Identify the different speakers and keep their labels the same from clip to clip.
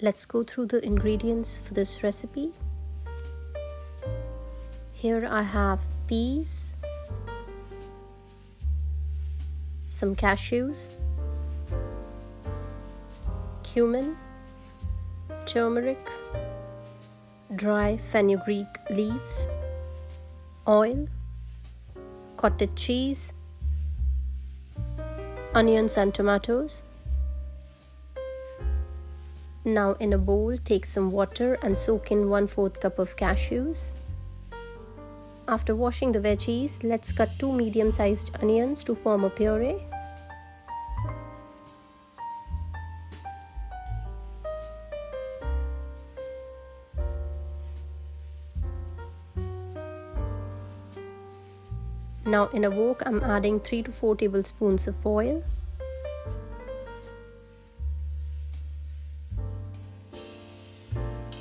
Speaker 1: Let's go through the ingredients for this recipe. Here I have peas, some cashews, cumin, turmeric, dry fenugreek leaves, oil, cottage cheese, onions and tomatoes. Now in a bowl, take some water and soak in 1/4 cup of cashews. After washing the veggies, let's cut 2 medium-sized onions to form a puree. Now in a wok, I'm adding 3 to 4 tablespoons of oil.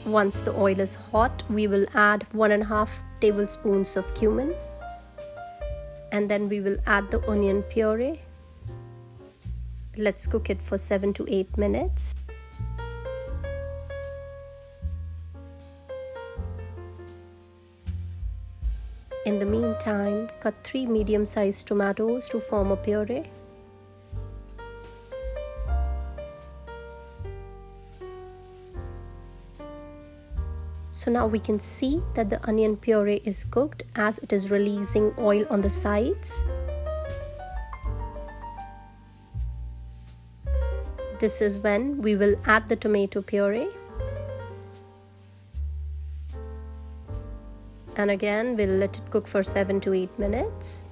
Speaker 1: Once the oil is hot, we will add 1.5 tablespoons of cumin, and then we will add the onion puree. Let's cook it for 7 to 8 minutes. In the meantime, cut 3 medium-sized tomatoes to form a puree. So now we can see that the onion puree is cooked as it is releasing oil on the sides. This is when we will add the tomato puree. And again, we'll let it cook for 7 to 8 minutes.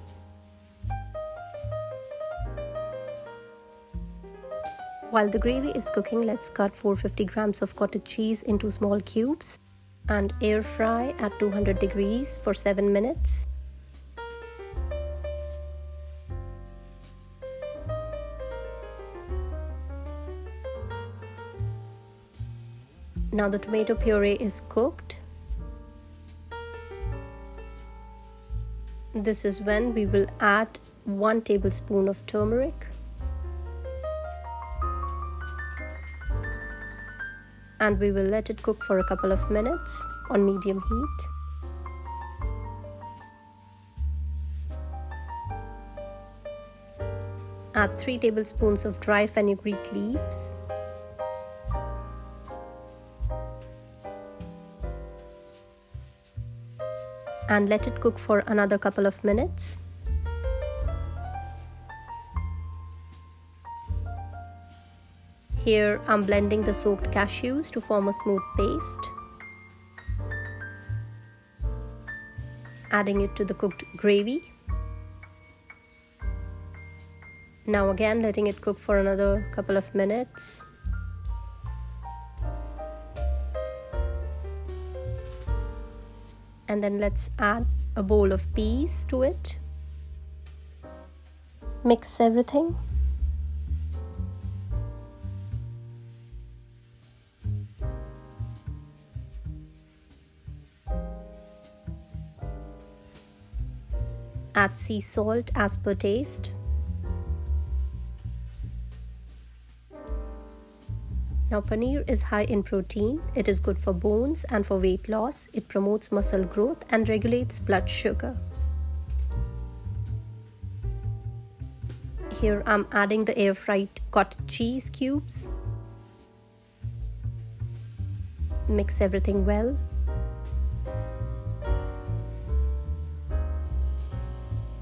Speaker 1: While the gravy is cooking, let's cut 450 grams of cottage cheese into small cubes and air fry at 200 degrees for 7 minutes. Now the tomato puree is cooked. This is when we will add 1 tablespoon of turmeric and we will let it cook for a couple of minutes on medium heat. Add 3 tablespoons of dry fenugreek leaves. And let it cook for another couple of minutes. Here I'm blending the soaked cashews to form a smooth paste. Adding it to the cooked gravy. Now again letting it cook for another couple of minutes. And then let's add a bowl of peas to it. Mix everything. Add sea salt as per taste. Now paneer is high in protein. It is good for bones and for weight loss. It promotes muscle growth and regulates blood sugar. Here I'm adding the air fried cottage cheese cubes. Mix everything well.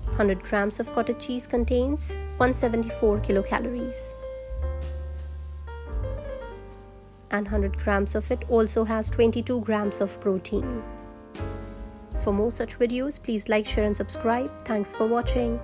Speaker 1: "100 grams of cottage cheese contains 174 kilocalories. And 100 grams of it also has 22 grams of protein. For more such videos, please like, share and subscribe. Thanks for watching.